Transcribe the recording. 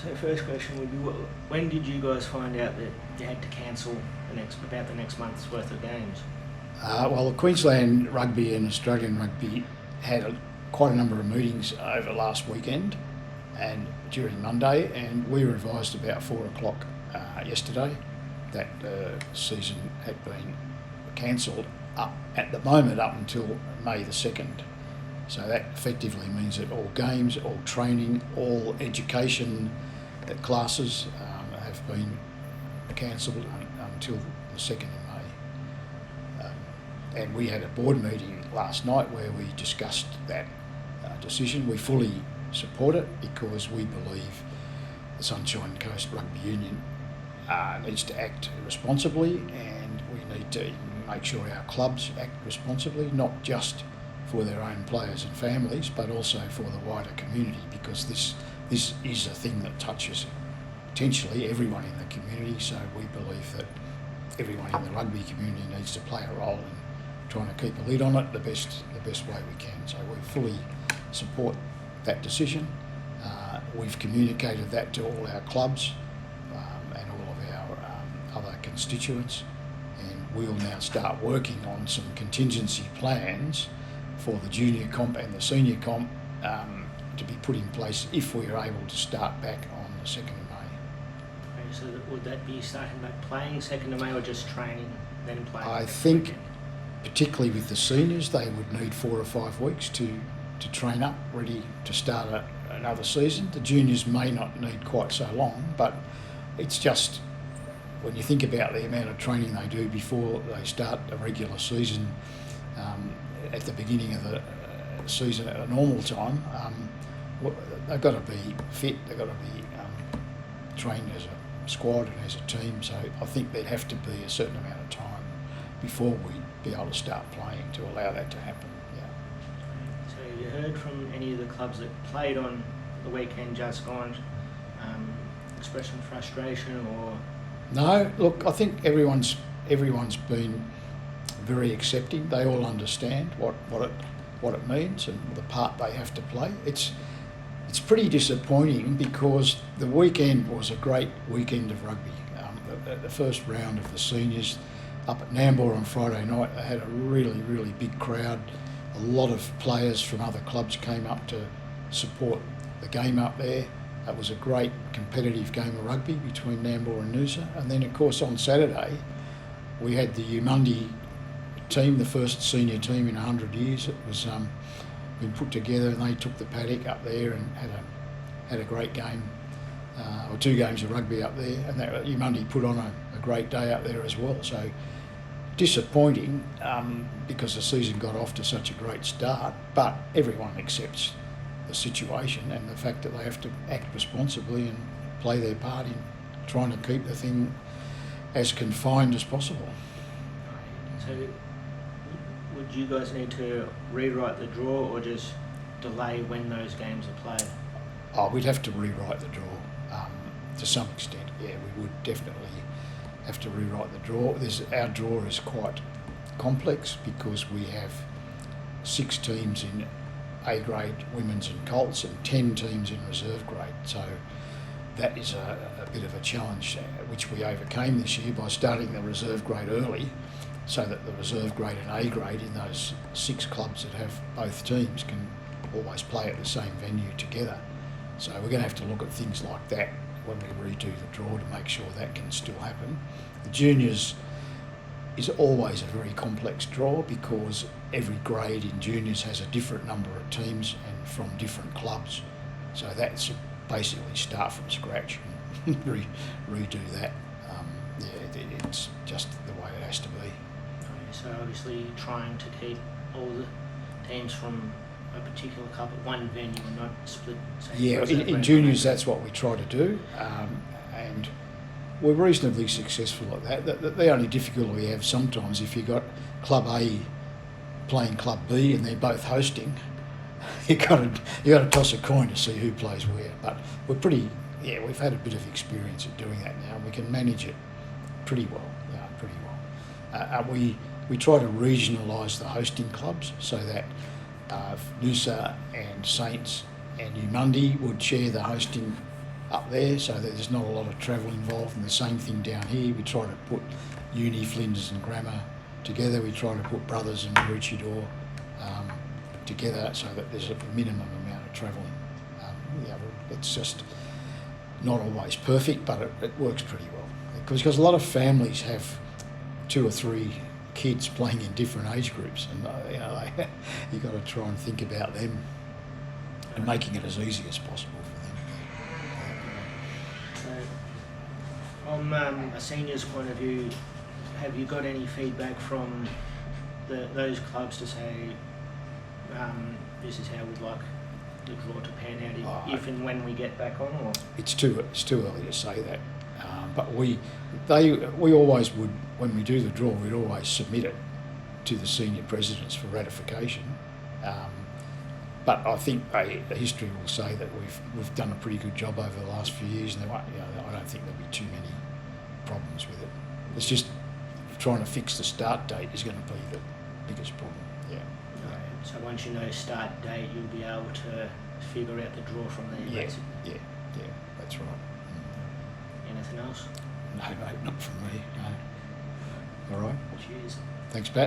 So first question would be, when did you guys find out that you had to cancel about the next month's worth of games? Well, Queensland Rugby and Australian Rugby had quite a number of meetings over last weekend and during Monday, and we were advised about 4 o'clock yesterday that the season had been cancelled at the moment up until May the 2nd. So that effectively means that all games, all training, all education classes have been cancelled until the 2nd of May. And we had a board meeting last night where we discussed that decision. We fully support it because we believe the Sunshine Coast Rugby Union needs to act responsibly, and we need to make sure our clubs act responsibly, not just for their own players and families, but also for the wider community, because this is a thing that touches potentially everyone in the community. So we believe that everyone in the rugby community needs to play a role in trying to keep a lid on it the best way we can. So we fully support that decision. We've communicated that to all our clubs and all of our other constituents, and we'll now start working on some contingency plans for the junior comp and the senior comp to be put in place if we are able to start back on the 2nd of May. Okay, so would that be starting back playing 2nd of May or just training, then playing? I think particularly with the seniors, they would need 4 or 5 weeks to train up, ready to start another season. The juniors may not need quite so long, but it's just when you think about the amount of training they do before they start a regular season at the beginning of the season at a normal time, they've got to be fit, they've got to be trained as a squad and as a team. So I think there'd have to be a certain amount of time before we'd be able to start playing to allow that to happen. Yeah. So you heard from any of the clubs that played on the weekend just gone express some frustration or? No, look, I think everyone's been very accepting. They all understand what it means and the part they have to play. It's pretty disappointing because the weekend was a great weekend of rugby. The first round of the seniors up at Nambour on Friday night, they had a really, really big crowd. A lot of players from other clubs came up to support the game up there. It was a great competitive game of rugby between Nambour and Noosa. And then, of course, on Saturday, we had the Umundi team, the first senior team in 100 years. It was been put together, and they took the paddock up there and had a great game, or 2 games of rugby up there. And that Umundi put on a great day up there as well. So disappointing because the season got off to such a great start, but everyone accepts the situation and the fact that they have to act responsibly and play their part in trying to keep the thing as confined as possible. So would you guys need to rewrite the draw or just delay when those games are played? Oh, we'd have to rewrite the draw to some extent. Yeah, we would definitely have to rewrite the draw. Our draw is quite complex because we have 6 teams in A grade women's and Colts and 10 teams in reserve grade. So that is a bit of a challenge which we overcame this year by starting the reserve grade early, so that the reserve grade and A grade in those 6 clubs that have both teams can always play at the same venue together. So we're going to have to look at things like that when we redo the draw to make sure that can still happen. The juniors is always a very complex draw because every grade in juniors has a different number of teams and from different clubs. So that's basically start from scratch and redo that. It's just the way it has to be. So obviously trying to keep all the teams from a particular club at one venue and not split. Yeah, in juniors that's what we try to do, and we're reasonably successful at that. The only difficulty we have sometimes, if you've got Club A playing Club B and they're both hosting, you got to toss a coin to see who plays where. But we've had a bit of experience at doing that now, and we can manage it pretty well. We try to regionalise the hosting clubs so that Noosa and Saints and Umundi would share the hosting up there, so that there's not a lot of travel involved. And the same thing down here. We try to put uni, Flinders and Grammar together. We try to put Brothers and Maroochydore together so that there's a minimum amount of travelling. It's just not always perfect, but it works pretty well. Because a lot of families have 2 or 3 kids playing in different age groups, and you've got to try and think about them and making it as easy as possible for them. So, from a senior's point of view, have you got any feedback from those clubs to say this is how we'd like the draw to pan out if and when we get back on? Or it's too early to say that, but we always would, when we do the draw, we'd always submit it to the senior presidents for ratification. But I think history will say that we've done a pretty good job over the last few years, and I don't think there'll be too many problems with it. It's just trying to fix the start date is going to be the biggest problem. Yeah. So once you know start date, you'll be able to figure out the draw from there. Yeah, basically. yeah, that's right. Anything else? No, mate, not from me. No. All right. Cheers. Thanks, Pat.